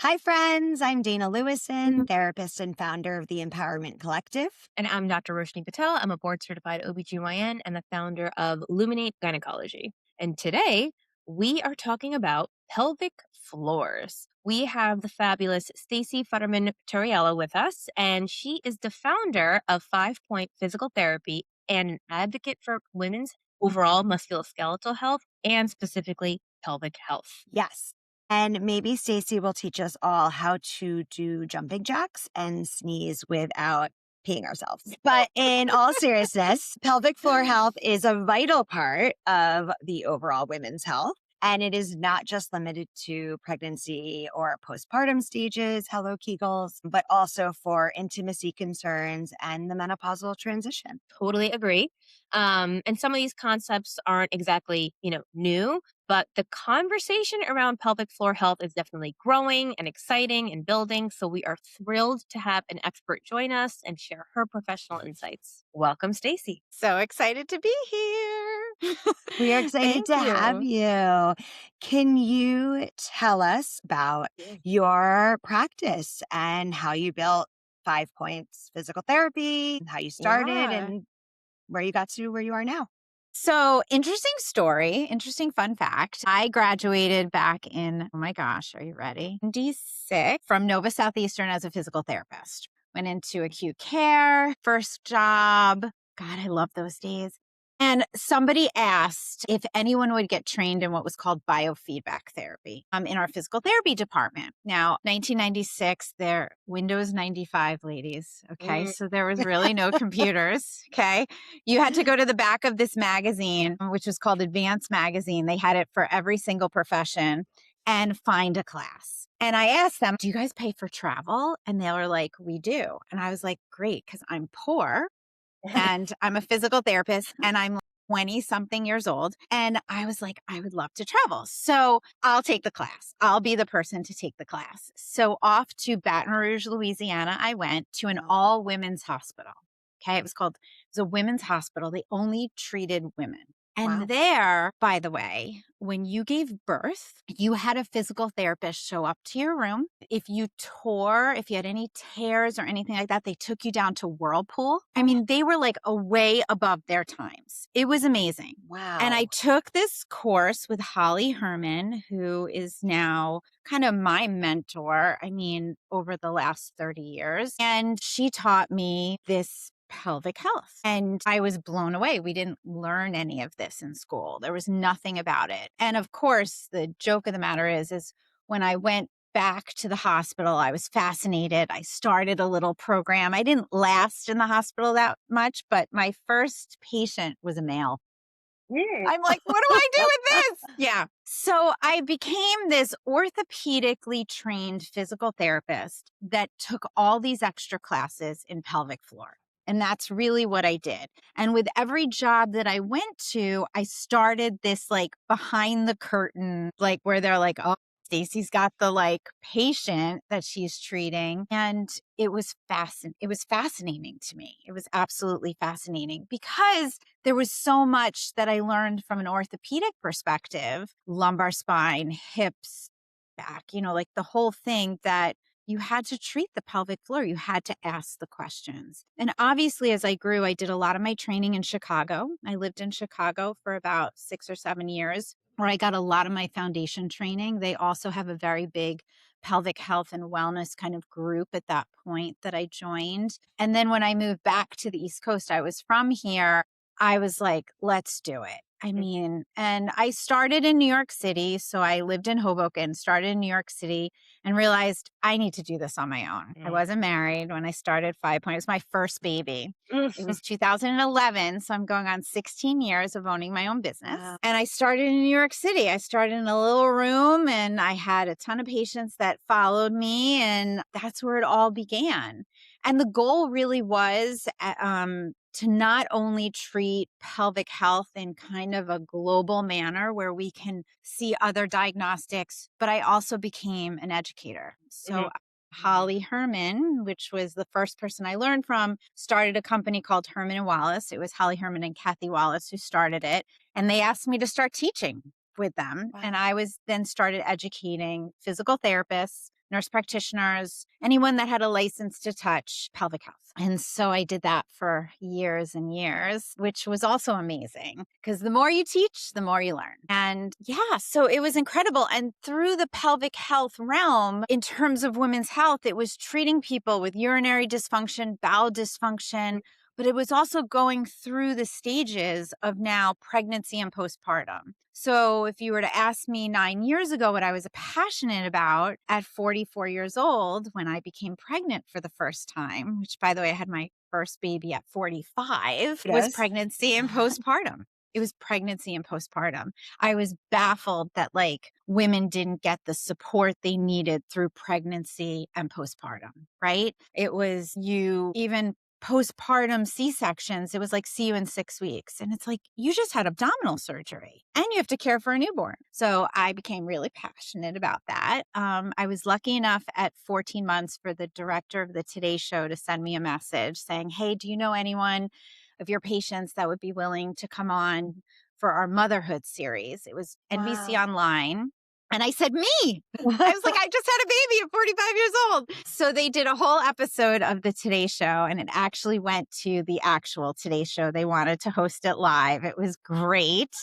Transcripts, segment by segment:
Hi, friends. I'm Dana Lewison, therapist and founder of the Empowerment Collective. And I'm Dr. Roshni Patel. I'm a board certified OBGYN and the founder of Luminate Gynecology. And today we are talking about pelvic floors. We have the fabulous Stacey Futterman Tauriello with us, and she is the founder of 5 Point Physical Therapy and an advocate for women's overall musculoskeletal health and specifically pelvic health. Yes. And maybe Stacey will teach us all how to do jumping jacks and sneeze without peeing ourselves. But in all seriousness, pelvic floor health is a vital part of the overall women's health. And it is not just limited to pregnancy or postpartum stages, hello Kegels, but also for intimacy concerns and the menopausal transition. Totally agree. And some of these concepts aren't exactly, new, but the conversation around pelvic floor health is definitely growing and exciting and building. So we are thrilled to have an expert join us and share her professional insights. Welcome, Stacey. So excited to be here. We are excited Thank to have you. you. Can you tell us about Yeah. your practice and how you built 5 Points Physical Therapy, how you started, Yeah. and where you got to where you are now? So interesting story, interesting fun fact. I graduated back in, oh my gosh, are you ready? 96 from Nova Southeastern as a physical therapist. Went into acute care, first job. God, I love those days. And somebody asked if anyone would get trained in what was called biofeedback therapy in our physical therapy department. Now, 1996, there Windows 95, ladies. Okay. So there was really no computers. Okay. You had to go to the back of this magazine, which was called Advanced Magazine. They had it for every single profession and find a class. And I asked them, do you guys pay for travel? And they were like, we do. And I was like, great, because I'm poor and I'm a physical therapist and I'm 20 something years old. And I was like, I would love to travel. So I'll take the class. I'll be the person to take the class. So off to Baton Rouge, Louisiana, I went to an Wow. all women's hospital. Okay. It was a women's hospital. They only treated women. And Wow. there, by the way, when you gave birth, you had a physical therapist show up to your room. If you had any tears or anything like that, they took you down to Whirlpool. I mean, they were like a way above their times. It was amazing. And I Wow. took this course with Holly Herman, who is now kind of my mentor, I mean, over the last 30 years. And she taught me this pelvic health. And I was blown away. We didn't learn any of this in school. There was nothing about it. And of course, the joke of the matter is when I went back to the hospital, I was fascinated. I started a little program. I didn't last in the hospital that much, but my first patient was a male. I'm like, what do I do with this? Yeah. So I became this orthopedically trained physical therapist that took all these extra classes in pelvic floor. And that's really what I did. And with every job that I went to, I started this like behind the curtain, like where they're like, oh, Stacey's got the like patient that she's treating. And it was fascinating to me. It was absolutely fascinating because there was so much that I learned from an orthopedic perspective, lumbar spine, hips, back, like the whole thing that you had to treat the pelvic floor. You had to ask the questions. And obviously, as I grew, I did a lot of my training in Chicago. I lived in Chicago for about 6 or 7 years, where I got a lot of my foundation training. They also have a very big pelvic health and wellness kind of group at that point that I joined. And then when I moved back to the East Coast, I was from here. I was like, let's do it. I mean, and I started in New York City. So I lived in Hoboken, started in New York City, and realized I need to do this on my own. I wasn't married when I started 5 Point. It was my first baby. It was 2011. So I'm going on 16 years of owning my own business. Wow. And I started in New York City. I started in a little room and I had a ton of patients that followed me. And that's where it all began. And the goal really was to not only treat pelvic health in kind of a global manner where we can see other diagnostics, but I also became an educator. So Holly Herman, which was the first person I learned from, started a company called Herman and Wallace. It was Holly Herman and Kathy Wallace who started it. And they asked me to start teaching with them. Wow. And I was then started educating physical therapists, nurse practitioners, anyone that had a license to touch pelvic health. And so I did that for years and years, which was also amazing because the more you teach, the more you learn. And yeah, so it was incredible. And through the pelvic health realm, in terms of women's health, it was treating people with urinary dysfunction, bowel dysfunction, but it was also going through the stages of now pregnancy and postpartum. So if you were to ask me 9 years ago what I was passionate about at 44 years old, when I became pregnant for the first time, which by the way, I had my first baby at 45, was Yes. pregnancy and postpartum. It was pregnancy and postpartum. I was baffled that like women didn't get the support they needed through pregnancy and postpartum, right? It was you even postpartum C-sections, it was like, see you in 6 weeks. And it's like, you just had abdominal surgery and you have to care for a newborn. So I became really passionate about that. I was lucky enough at 14 months for the director of the Today Show to send me a message saying, hey, do you know anyone of your patients that would be willing to come on for our motherhood series? It was NBC Wow. Online. And I said, me. I was like, I just had a baby at 45 years old. So they did a whole episode of the Today Show, and it actually went to the actual Today Show. They wanted to host it live. It was great.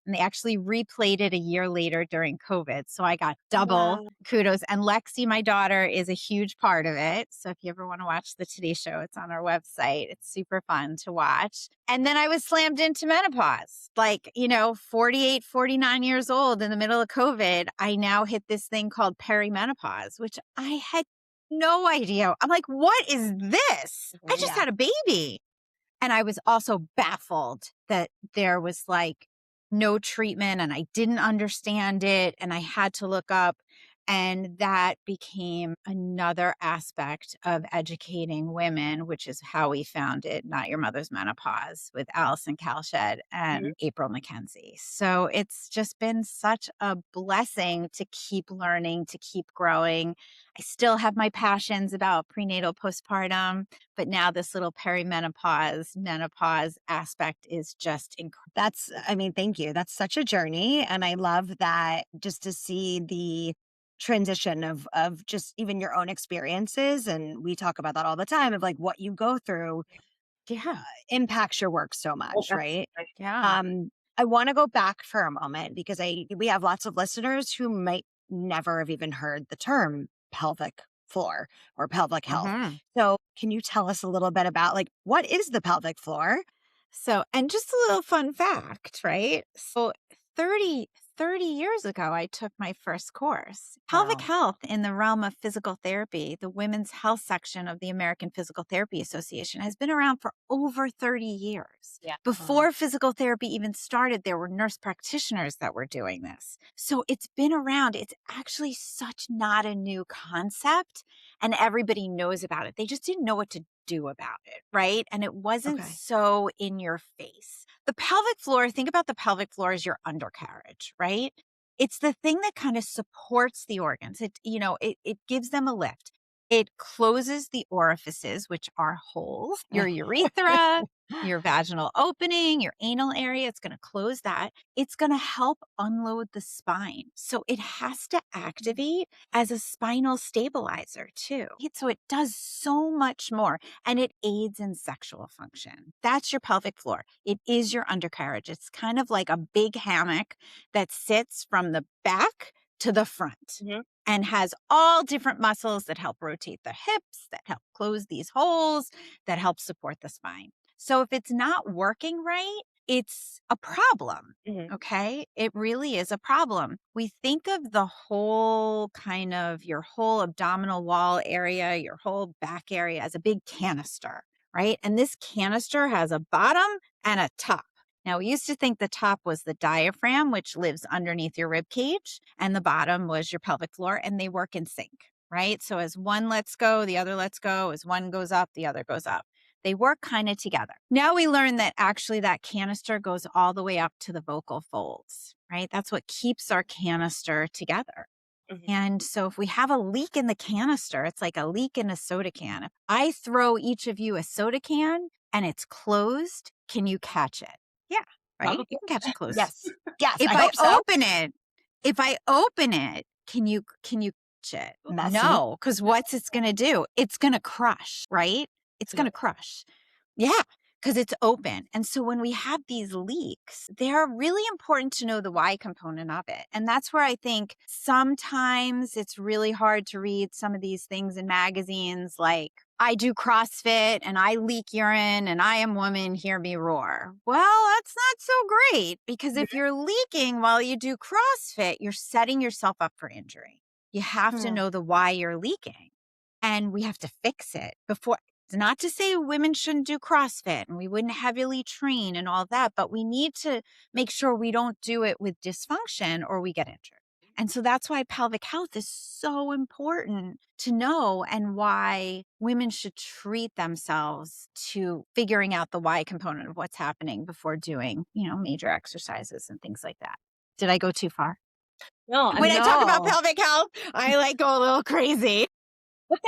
And they actually replayed it a year later during COVID. So I got double Wow. kudos. And Lexi, my daughter, is a huge part of it. So if you ever want to watch the Today Show, it's on our website. It's super fun to watch. And then I was slammed into menopause. Like, 48, 49 years old in the middle of COVID, I now hit this thing called perimenopause, which I had no idea. I'm like, what is this? I just Yeah. had a baby. And I was also baffled that there was like no treatment and I didn't understand it and I had to look up. And that became another aspect of educating women, which is how we founded Not Your Mother's Menopause with Allison Kalshed and April McKenzie. So it's just been such a blessing to keep learning, to keep growing. I still have my passions about prenatal postpartum, but now this little perimenopause, menopause aspect is just incredible. Thank you. That's such a journey. And I love that just to see the transition of just even your own experiences. And we talk about that all the time of like what you go through Yeah. impacts your work so much, right? Yeah. I want to go back for a moment because we have lots of listeners who might never have even heard the term pelvic floor or pelvic health. Mhm. So can you tell us a little bit about like what is the pelvic floor? So, and just a little fun fact, right? So 30 years ago, I took my first course. Pelvic Wow. health in the realm of physical therapy, the women's health section of the American Physical Therapy Association has been around for over 30 years. Yeah. Before physical therapy even started, there were nurse practitioners that were doing this. So it's been around. It's actually such not a new concept and everybody knows about it. They just didn't know what to do about it, right? And it wasn't Okay. so in your face. The pelvic floor, think about the pelvic floor as your undercarriage, right? It's the thing that kind of supports the organs. It gives them a lift. It closes the orifices, which are holes, your urethra, your vaginal opening, your anal area. It's going to close that. It's going to help unload the spine. So it has to activate as a spinal stabilizer too. So it does so much more and it aids in sexual function. That's your pelvic floor. It is your undercarriage. It's kind of like a big hammock that sits from the back to the front and has all different muscles that help rotate the hips, that help close these holes, that help support the spine. So if it's not working right, it's a problem. Okay. It really is a problem. We think of the whole kind of your whole abdominal wall area, your whole back area as a big canister, right? And this canister has a bottom and a top. Now, we used to think the top was the diaphragm, which lives underneath your rib cage, and the bottom was your pelvic floor, and they work in sync, right? So as one lets go, the other lets go. As one goes up, the other goes up. They work kind of together. Now we learn that actually that canister goes all the way up to the vocal folds, right? That's what keeps our canister together. And so if we have a leak in the canister, it's like a leak in a soda can. If I throw each of you a soda can and it's closed, can you catch it? Yeah, right? You can catch it closed. Yes. Yes. If I I hope so. open it, can you it. Messy. No, because what's it's going to do? It's going to crush, right? It's going to crush. Yeah, because it's open. And so when we have these leaks, they're really important to know the why component of it. And that's where I think sometimes it's really hard to read some of these things in magazines like, I do CrossFit and I leak urine and I am woman, hear me roar. Well, that's not so great because if you're leaking while you do CrossFit, you're setting yourself up for injury. You have to know the why you're leaking and we have to fix it before. It's not to say women shouldn't do CrossFit and we wouldn't heavily train and all that, but we need to make sure we don't do it with dysfunction or we get injured. And so that's why pelvic health is so important to know and why women should treat themselves to figuring out the why component of what's happening before doing, major exercises and things like that. Did I go too far? No, When I talk about no. pelvic health, I go a little crazy. But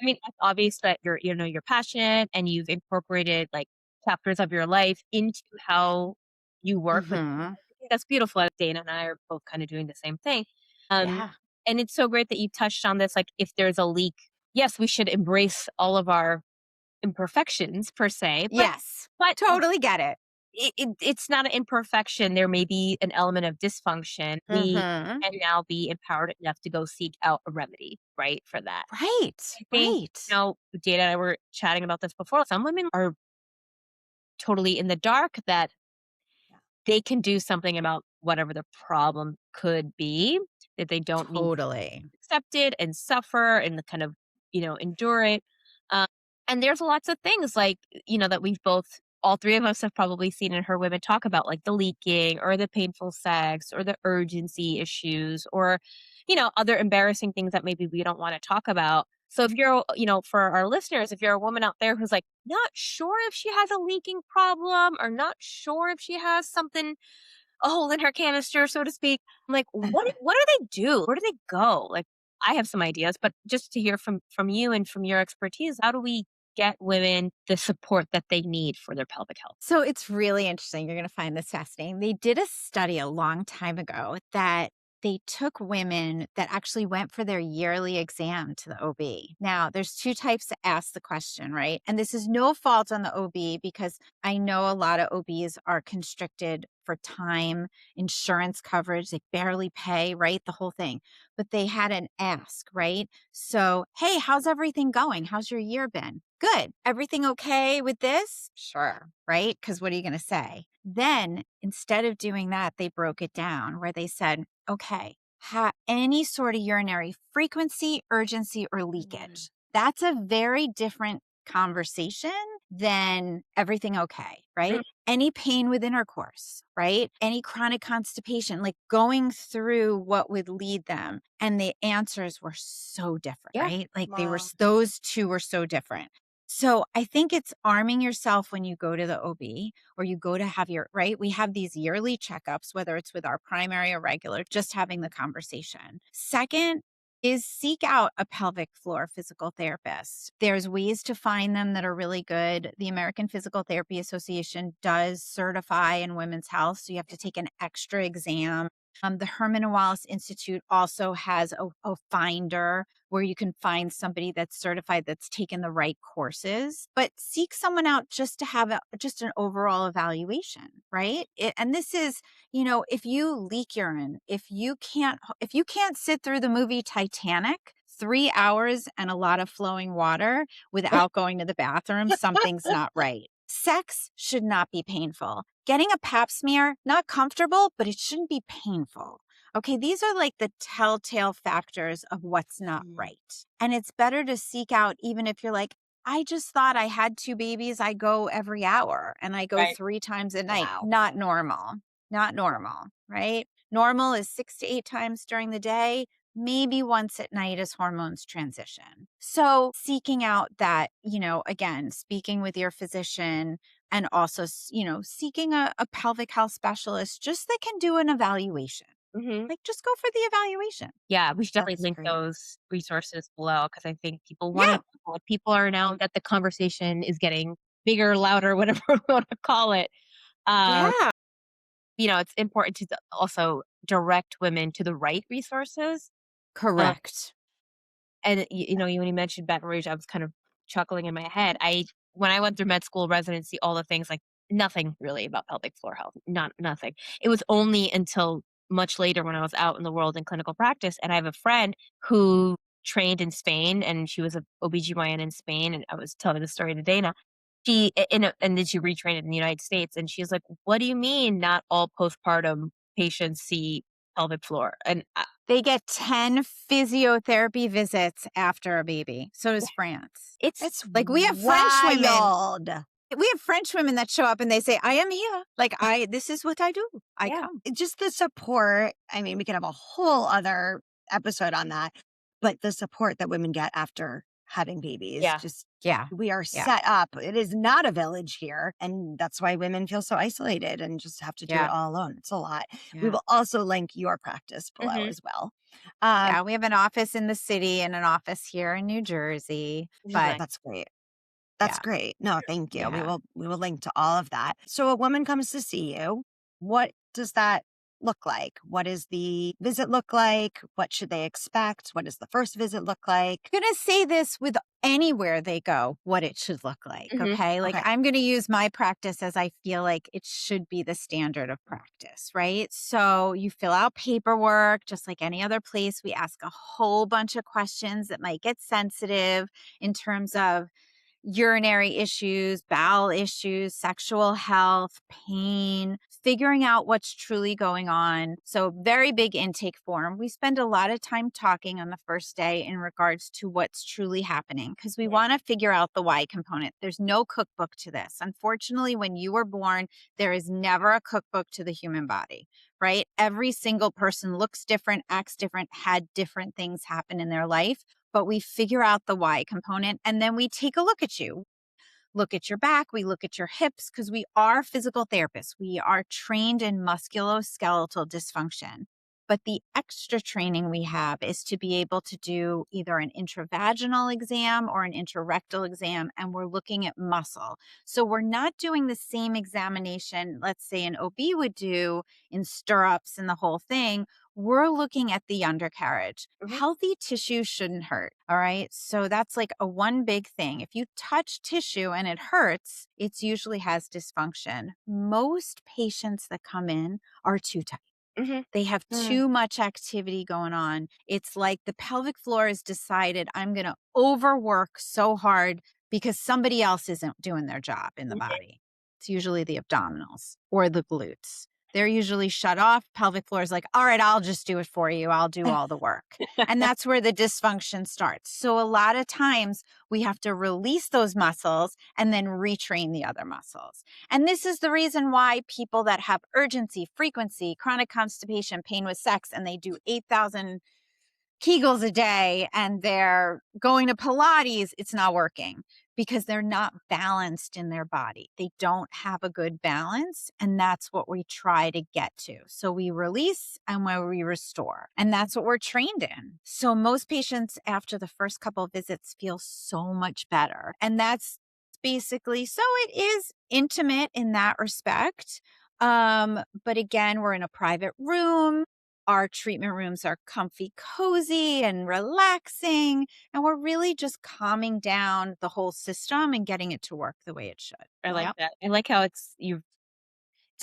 it's obvious that you're passionate and you've incorporated like chapters of your life into how you work with. I think that's beautiful. Dana and I are both kind of doing the same thing. Um, Yeah. and it's so great that you touched on this. Like, if there's a leak, yes, we should embrace all of our imperfections per se. But Totally get it. it's not an imperfection. There may be an element of dysfunction. We can now be empowered enough to go seek out a remedy, right, for that. Right. I think, Right. Dana and I were chatting about this before. Some women are totally in the dark that they can do something about whatever the problem could be, that they don't need Totally. to accept it and suffer and kind of, endure it. Um, and there's lots of things like, that we've both, all three of us have probably seen and heard women talk about, like the leaking or the painful sex or the urgency issues or, other embarrassing things that maybe we don't want to talk about. So if you're, for our listeners, if you're a woman out there who's like not sure if she has a leaking problem or not sure if she has something, a hole in her canister, so to speak, I'm like, what do they do? Where do they go? Like, I have some ideas, but just to hear from you and from your expertise, how do we get women the support that they need for their pelvic health? So it's really interesting. You're going to find this fascinating. They did a study a long time ago that they took women that actually went for their yearly exam to the OB. Now, there's two types to ask the question, right? And this is no fault on the OB because I know a lot of OBs are constricted for time, insurance coverage. They barely pay, right? The whole thing. But they had an ask, right? So, hey, how's everything going? How's your year been? Good. Everything okay with this? Sure. Right? Because what are you going to say? Then instead of doing that, they broke it down where they said, okay, any sort of urinary frequency, urgency, or leakage. That's a very different conversation than everything okay, right? Any pain with intercourse, right? Any chronic constipation, like going through what would lead them. And the answers were so different, right? Like those two were so different. So I think it's arming yourself when you go to the OB or you go to have right? We have these yearly checkups, whether it's with our primary or regular, just having the conversation. Second is seek out a pelvic floor physical therapist. There's ways to find them that are really good. The American Physical Therapy Association does certify in women's health, so you have to take an extra exam. The Herman and Wallace Institute also has a finder where you can find somebody that's certified that's taken the right courses, but seek someone out just to have just an overall evaluation, right? And this is, if you leak urine, if you can't sit through the movie Titanic 3 hours and a lot of flowing water without going to the bathroom, something's not right. Sex should not be painful. Getting a pap smear, not comfortable, but it shouldn't be painful. Okay, these are like the telltale factors of what's not right. And it's better to seek out, even if you're like, I just thought I had 2 babies. I go every hour and I go 3 times a night. Wow. Not normal. Not normal, right? Normal is 6 to 8 times during the day, maybe once at night as hormones transition. So seeking out that, again, speaking with your physician and also, seeking a pelvic health specialist just that can do an evaluation. Like, just go for the evaluation. Yeah, we should definitely That's link great. those resources below because I think people want to. People are now that the conversation is getting bigger, louder, whatever we want to call it. Um, Yeah. it's important to also direct women to the right resources. Correct. And when you mentioned Baton Rouge, I was kind of chuckling in my head. When I went through med school residency, all the things like nothing really about pelvic floor health, not nothing. It was only until much later when I was out in the world in clinical practice, and I have a friend who trained in Spain, and she was a OBGYN in Spain, and I was telling the story to Dana. And then she retrained in the United States, and she's like, "What do you mean not all postpartum patients see pelvic floor?" And They get 10 physiotherapy visits after a baby. So does France. It's Like we have French women. wild. We have French women that show up and they say, I am here. Like this is what I do. I Yeah. come. Just the support. I mean, we could have a whole other episode on that, but the support that women get after having babies, Yeah. just Yeah. we are Yeah. set up. It is not a village here. And that's why women feel so isolated and just have to do it Yeah. all alone. It's a lot. We Yeah. will also link your practice below Mhm. as well. Yeah. We have an office in the city and an office here in New Jersey. Which is But nice. That's great. That's yeah. great. No, thank you. Yeah. We will link to all of that. So a woman comes to see you. What does that look like? What does the visit look like? What should they expect? What does the first visit look like? I'm going to say this with anywhere they go, what it should look like. Mhm. Okay. Like Okay. I'm going to use my practice as I feel like it should be the standard of practice, right? So you fill out paperwork just like any other place. We ask a whole bunch of questions that might get sensitive in terms of urinary issues, bowel issues, sexual health, pain, figuring out what's truly going on. So, very big intake form. We spend a lot of time talking on the first day in regards to what's truly happening because we want to figure out the why component. There's no cookbook to this. Unfortunately, when you were born, there is never a cookbook to the human body, right? Every single person looks different, acts different, had different things happen in their life, but we figure out the why component and then we take a look at you. Look at your back, we look at your hips because we are physical therapists. We are trained in musculoskeletal dysfunction. But the extra training we have is to be able to do either an intravaginal exam or an intrarectal exam, and we're looking at muscle. So we're not doing the same examination, let's say an OB would do in stirrups and the whole thing. We're looking at the undercarriage. Mhm. Healthy tissue shouldn't hurt. All right. So that's like a one big thing. If you touch tissue and it hurts, it usually has dysfunction. Most patients that come in are too tight. Mhm. They have Mm. too much activity going on. It's like the pelvic floor has decided I'm going to overwork so hard because somebody else isn't doing their job in the Mhm. body. It's usually the abdominals or the glutes. They're usually shut off. Pelvic floor is like, all right, I'll just do it for you. I'll do all the work. And that's where the dysfunction starts. So a lot of times we have to release those muscles and then retrain the other muscles. And this is the reason why people that have urgency, frequency, chronic constipation, pain with sex, and they do 8,000 Kegels a day and they're going to Pilates, it's not working because they're not balanced in their body. They don't have a good balance. And that's what we try to get to. So we release and when we restore. And that's what we're trained in. So most patients after the first couple of visits feel so much better. And that's basically, so it is intimate in that respect. But again, we're in a private room. Our treatment rooms are comfy, cozy, and relaxing. And we're really just calming down the whole system and getting it to work the way it should. I like Yep. that. I like how it's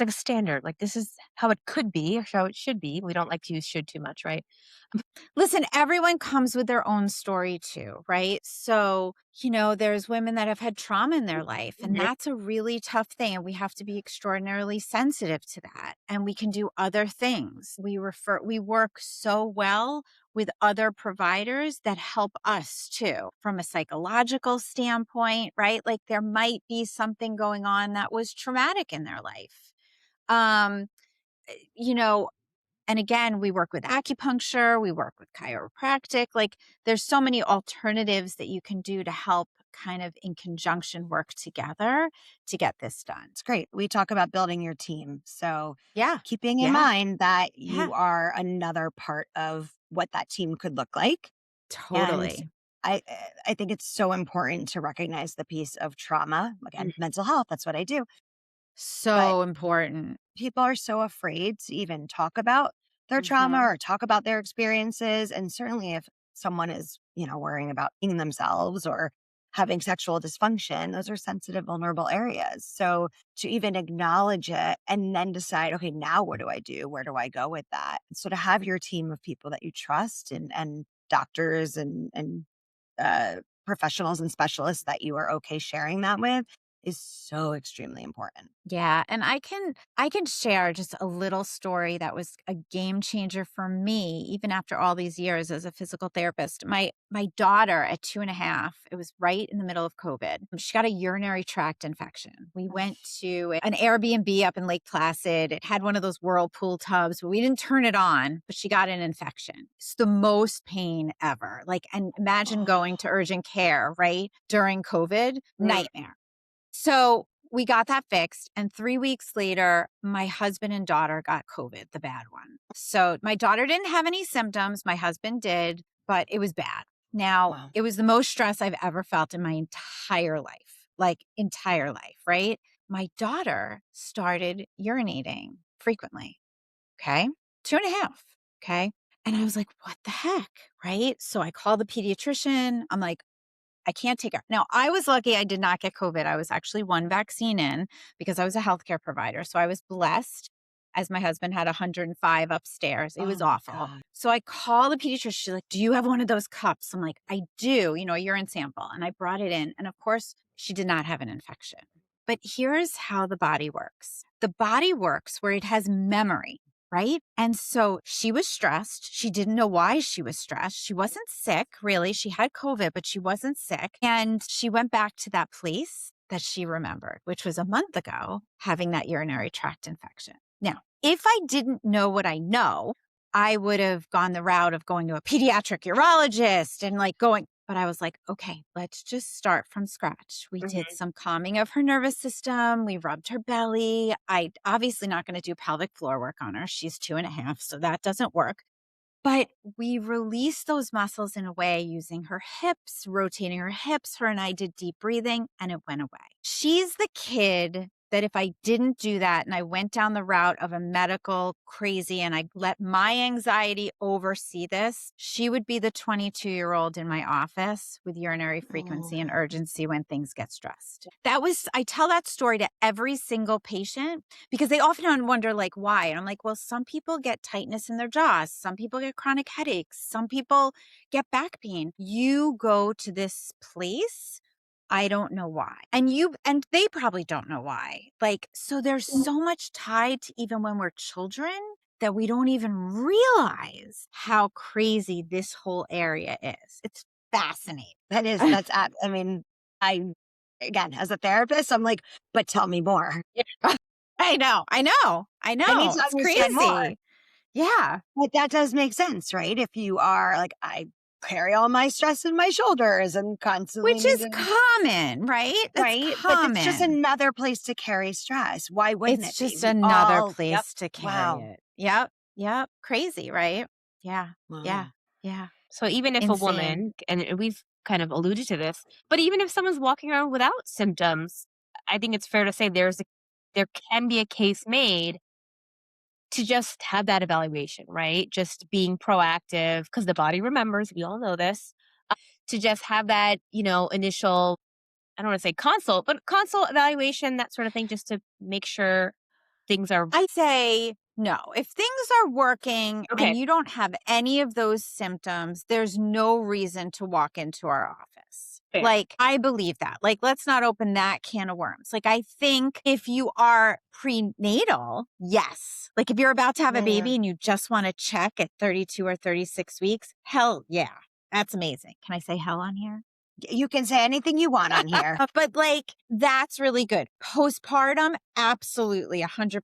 like a standard. Like this is how it could be or how it should be. We don't like to use should too much, right? Listen, everyone comes with their own story too, right? So, there's women that have had trauma in their life, and Mhm. that's a really tough thing. And we have to be extraordinarily sensitive to that. And we can do other things. We work so well with other providers that help us too, from a psychological standpoint, right? Like there might be something going on that was traumatic in their life. Um, you know, and again, we work with acupuncture, we work with chiropractic. Like there's so many alternatives that you can do to help kind of in conjunction work together to get this done. It's great. We talk about building your team. So Yeah. keeping in Yeah. mind that Yeah. you are another part of what that team could look like. And Totally. I I think it's so important to recognize the piece of trauma. Again, Mm. mental health, that's what I do. But So important. people are so afraid to even talk about their trauma Mhm. or talk about their experiences. And certainly if someone is, worrying about eating themselves or having sexual dysfunction, those are sensitive, vulnerable areas. So to even acknowledge it and then decide, okay, now what do I do? Where do I go with that? So to have your team of people that you trust and doctors and professionals and specialists that you are okay sharing that with is so extremely important. Yeah, and I can share just a little story that was a game changer for me, even after all these years as a physical therapist. My daughter at 2.5, it was right in the middle of COVID. She got a urinary tract infection. We went to an Airbnb up in Lake Placid. It had one of those whirlpool tubs, but we didn't turn it on, but she got an infection. It's the most pain ever. Like, and imagine going to urgent care, right? During COVID, nightmare. So we got that fixed. And 3 weeks later, my husband and daughter got COVID, the bad one. So my daughter didn't have any symptoms. My husband did, but it was bad. Now, Wow. it was the most stress I've ever felt in my entire life, right? My daughter started urinating frequently. Okay. 2.5. Okay. And I was like, what the heck? Right. So I called the pediatrician. I'm like, I can't take her. Now, I was lucky I did not get COVID. I was actually one vaccine in because I was a healthcare provider. So I was blessed as my husband had 105 upstairs. It was Oh my awful. God. So I called the pediatrician. She's like, do you have one of those cups? I'm like, I do, a urine sample. And I brought it in. And of course, she did not have an infection. But here's how the body works. The body works where it has memory, right? And so she was stressed. She didn't know why she was stressed. She wasn't sick, really. She had COVID, but she wasn't sick. And she went back to that place that she remembered, which was a month ago, having that urinary tract infection. Now, if I didn't know what I know, I would have gone the route of going to a pediatric urologist and but I was like, okay, let's just start from scratch. We did some calming of her nervous system. We rubbed her belly. I obviously not going to do pelvic floor work on her. She's 2.5, so that doesn't work. But we released those muscles in a way using her hips, rotating her hips. Her and I did deep breathing and it went away. She's the kid that if I didn't do that and I went down the route of a medical crazy and I let my anxiety oversee this, she would be the 22-year-old in my office with urinary frequency and urgency when things get stressed. I tell that story to every single patient because they often wonder why. And I'm like, well, some people get tightness in their jaws. Some people get chronic headaches. Some people get back pain. You go to this place. I don't know why. And they probably don't know why. So there's so much tied to even when we're children that we don't even realize how crazy this whole area is. It's fascinating. Again, as a therapist, I'm like, but tell me more. I know. I need to It's understand more. crazy. Yeah. But that does make sense, right? If you are I carry all my stress in my shoulders and constantly Which is common, right? right? But it's just another place to carry stress. Why wouldn't It's it be? just another place Yep. to carry Wow. it. Yep. Crazy, right? Yeah. Wow. Yeah. So even if a woman, and we've kind of alluded to this, but even if someone's walking around without symptoms, I think it's fair to say there can be a case made to just have that evaluation, right? Just being proactive because the body remembers. We all know this. To just have that, initial, I don't want to say consult, but consult evaluation, that sort of thing, just to make sure things are. I say no. If things are working Okay. and you don't have any of those symptoms, there's no reason to walk into our office. Fair. I believe that. Let's not open that can of worms. I think if you are prenatal, yes. If you're about to have a baby and you just want to check at 32 or 36 weeks, hell yeah. That's amazing. Can I say hell on here? You can say anything you want on here. But that's really good. Postpartum, absolutely 100%.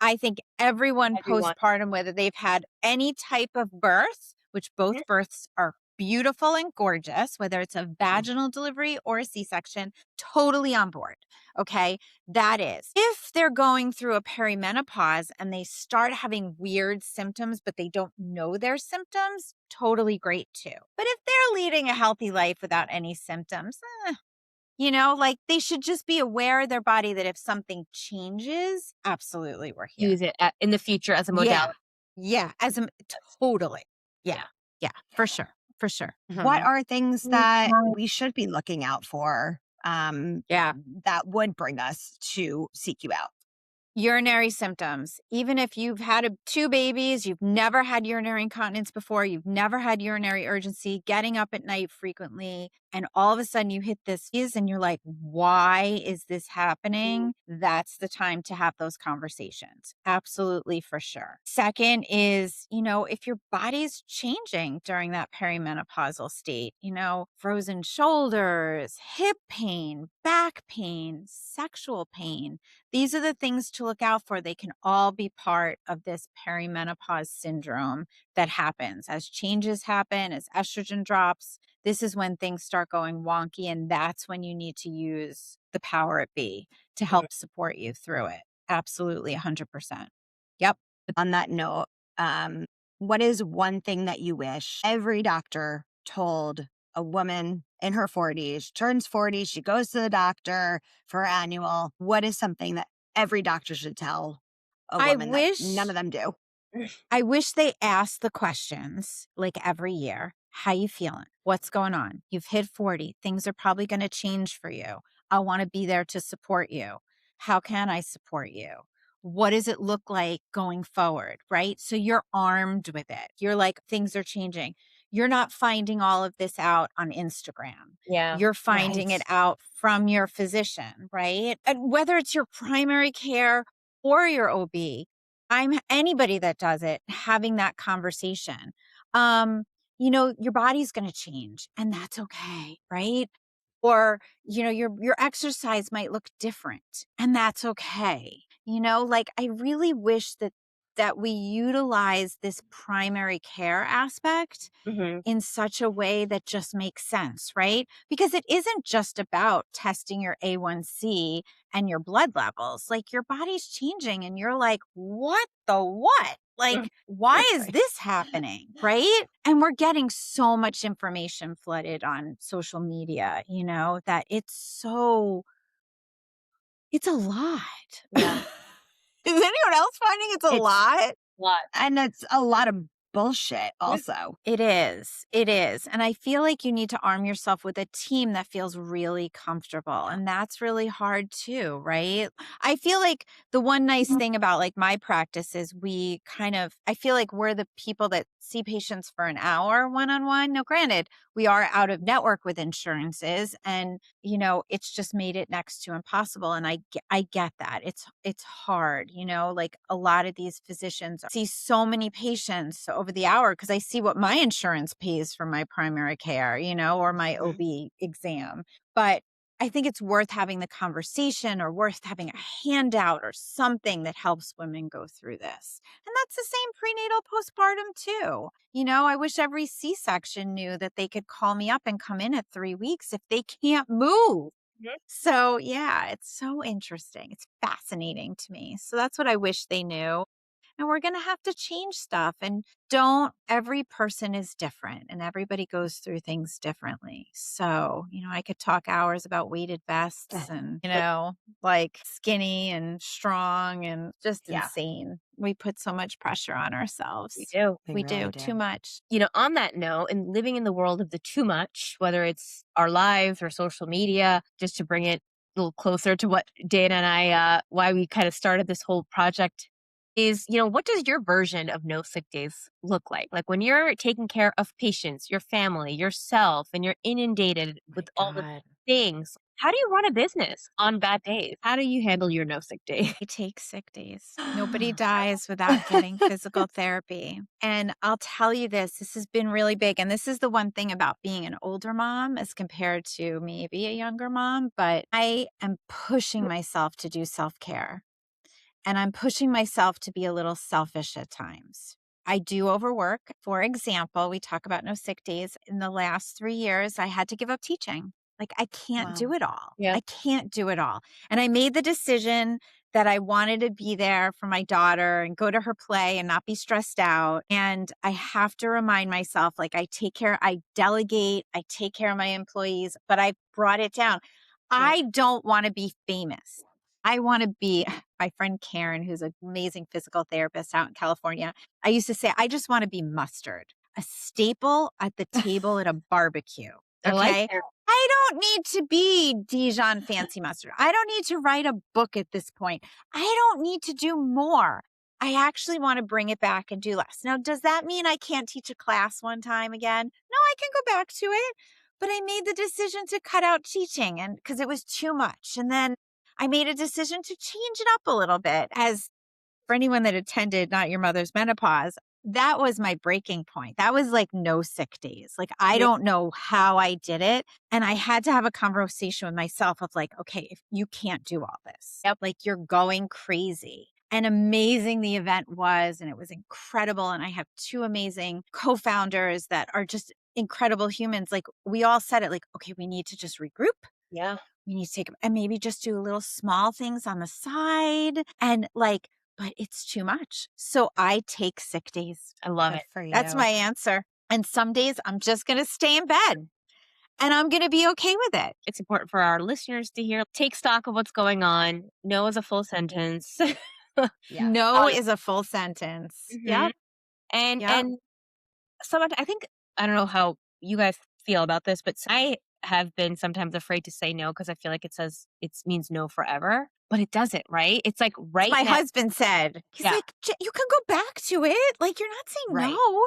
I think everyone postpartum, whether they've had any type of birth, which both births are beautiful and gorgeous, whether it's a vaginal delivery or a C-section, totally on board. Okay. That is, if they're going through a perimenopause and they start having weird symptoms, but they don't know their symptoms, totally great too. But if they're leading a healthy life without any symptoms, they should just be aware of their body that if something changes, absolutely we're here. Use it in the future as a modality. Yeah. Totally. Yeah. For sure. for sure. What are things that Mhm. we should be looking out for Yeah. that would bring us to seek you out? Urinary symptoms. Even if you've had two babies, you've never had urinary incontinence before, you've never had urinary urgency, getting up at night frequently, and all of a sudden you hit this and you're like, why is this happening? That's the time to have those conversations. Absolutely, for sure. Second is, if your body's changing during that perimenopausal state, frozen shoulders, hip pain, back pain, sexual pain, these are the things to look out for. They can all be part of this perimenopause syndrome that happens as changes happen, as estrogen drops. This is when things start going wonky, and that's when you need to use the power at B to help support you through it. Absolutely, 100%. Yep. On that note, um, what is one thing that you wish every doctor told a woman in her 40s, turns 40, she goes to the doctor for her annual? What is something that every doctor should tell a I woman that none wish of them do? I wish they asked the questions like every year. How you feeling? What's going on? You've hit 40. Things are probably going to change for you. I want to be there to support you. How can I support you? What does it look like going forward? Right? So you're armed with it. You're like, things are changing. You're not finding all of this out on Instagram. Yeah. You're finding it Right. out from your physician, right? And whether it's your primary care or your OB, I'm anybody that does it, having that conversation. Your body's going to change and that's okay, right? Or, your exercise might look different and that's okay. Like I really wish that we utilize this primary care aspect Hmm. in such a way that just makes sense, right? Because it isn't just about testing your A1C and your blood levels. Like your body's changing and you're like, what the what? Like, why is Right. this happening? Right. And we're getting so much information flooded on social media, that it's a lot. Yeah. Is anyone else finding it's a It's lot? Lot. And it's a lot of bullshit, also. It is. It is. And I feel like you need to arm yourself with a team that feels really comfortable. And that's really hard too, right? I feel like the one nice thing about like my practice is I feel like we're the people that see patients for an hour one-on-one. Now, granted, we are out of network with insurances and, it's just made it next to impossible. And I get that. It's hard, like a lot of these physicians see so many patients over the hour because I see what my insurance pays for my primary care, or my Mhm. OB exam. But I think it's worth having the conversation or worth having a handout or something that helps women go through this. And that's the same prenatal postpartum too. I wish every C-section knew that they could call me up and come in at 3 weeks if they can't move. Mhm. So, yeah, it's so interesting. It's fascinating to me. So that's what I wish they knew. And we're going to have to change stuff. And every person is different and everybody goes through things differently. So, I could talk hours about weighted vests and, like skinny and strong and just Yeah, insane. We put so much pressure on We ourselves. do. we We really do too do. much. On that note, and living in the world of the too much, whether it's our lives or social media, just to bring it a little closer to what Dana and I, why we kind of started this whole project is, what does your version of no sick days look like? Like when you're taking care of patients, your family, yourself, and you're inundated My with all the God. things. How do you run a business on bad days? How do you handle your no sick day? I take sick days. Nobody dies without getting physical therapy. And I'll tell you this has been really big. And this is the one thing about being an older mom as compared to maybe a younger mom, but I am pushing myself to do self care. And I'm pushing myself to be a little selfish at times. I do overwork. For example, we talk about no sick days. In the last 3 years, I had to give up teaching. Like, I can't Wow. do it all. Yeah. I can't do it all. And I made the decision that I wanted to be there for my daughter and go to her play and not be stressed out. And I have to remind myself, like, I delegate, I take care of my employees, but I brought it down. Yeah. I don't want to be famous. I want to be my friend Karen, who's an amazing physical therapist out in California. I used to say, I just want to be mustard. a staple at the table at a barbecue. I like Okay. that. I don't need to be Dijon fancy mustard. I don't need to write a book at this point. I don't need to do more. I actually want to bring it back and do less. Now, does that mean I can't teach a class one time again? No, I can go back to it. But I made the decision to cut out teaching and because it was too much. And then I made a decision to change it up a little bit. As for anyone that attended Not Your Mother's Menopause, that was my breaking point. That was like no sick days. Like, I don't know how I did it. And I had to have a conversation with myself of like, okay, if you can't do all this, like you're going crazy. And amazing the event was, and it was incredible. And I have two amazing co-founders that are just incredible humans. Like we all said it like, okay, we need to just regroup. Yeah. We need to take and maybe just do little small things on the side and like, but it's too much. So I take sick days. I love Good it. for you. That's my answer. And some days I'm just going to stay in bed and I'm going to be okay with it. It's important for our listeners to hear. Take stock of what's going on. No is a full sentence. Yeah. No is a full sentence. Yep. And someone, I think, I don't know how you guys feel about this, but I have been sometimes afraid to say no because I feel like it says it means no forever, but it doesn't, right? It's like right My now. husband said, he's like, you can go back to it. Like you're not saying Right. no.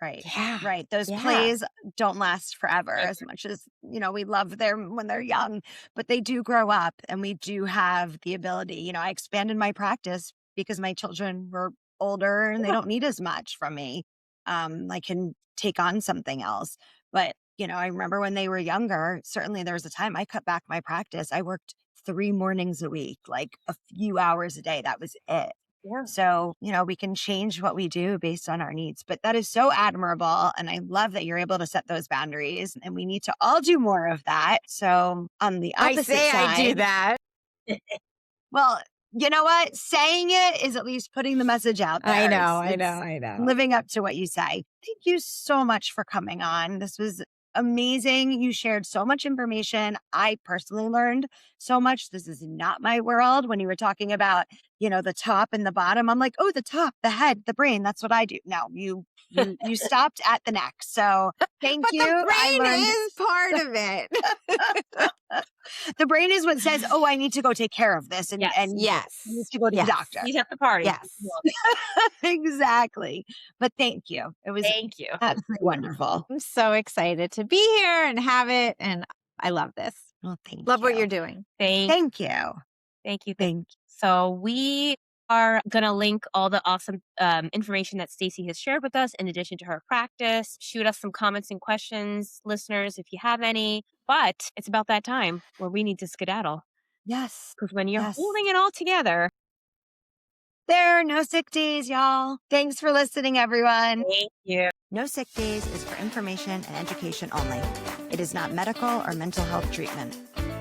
Right. Yeah. Right. Those plays don't last forever as much as, we love them when they're young, but they do grow up and we do have the ability. I expanded my practice because my children were older and they don't need as much from me. I can take on something else. But, I remember when they were younger, certainly there was a time I cut back my practice. I worked 3 mornings a week, like a few hours a day. That was it. Yeah. So, we can change what we do based on our needs, but that is so admirable. And I love that you're able to set those boundaries and we need to all do more of that. So on the opposite side, I do that. Well, you know what? Saying it is at least putting the message out there. I know. It's living up to what you say. Thank you so much for coming on. This was amazing. You shared so much information. I personally learned so much. This is not my world. When you were talking about, the top and the bottom, I'm like, oh, the top, the head, the brain. That's what I do. No, you stopped at the neck. So thank you. The brain is part of it. The brain is what says, oh, I need to go take care of this. And yes. You need to go to the doctor. He's at the party. Yes. Exactly. But thank you. It was Thank you. absolutely wonderful. I'm so excited to be here and have it. And I love this. Well, thank you. Love what you're doing. Thank you. Thank you. Thank you. So we are going to link all the awesome information that Stacey has shared with us in addition to her practice. Shoot us some comments and questions, listeners, if you have any. But it's about that time where we need to skedaddle. Yes. Because when you're holding it all together. There are no sick days, y'all. Thanks for listening, everyone. Thank you. No Sick Days is for information and education only. It is not medical or mental health treatment.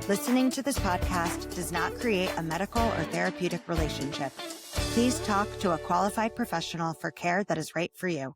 Listening to this podcast does not create a medical or therapeutic relationship. Please talk to a qualified professional for care that is right for you.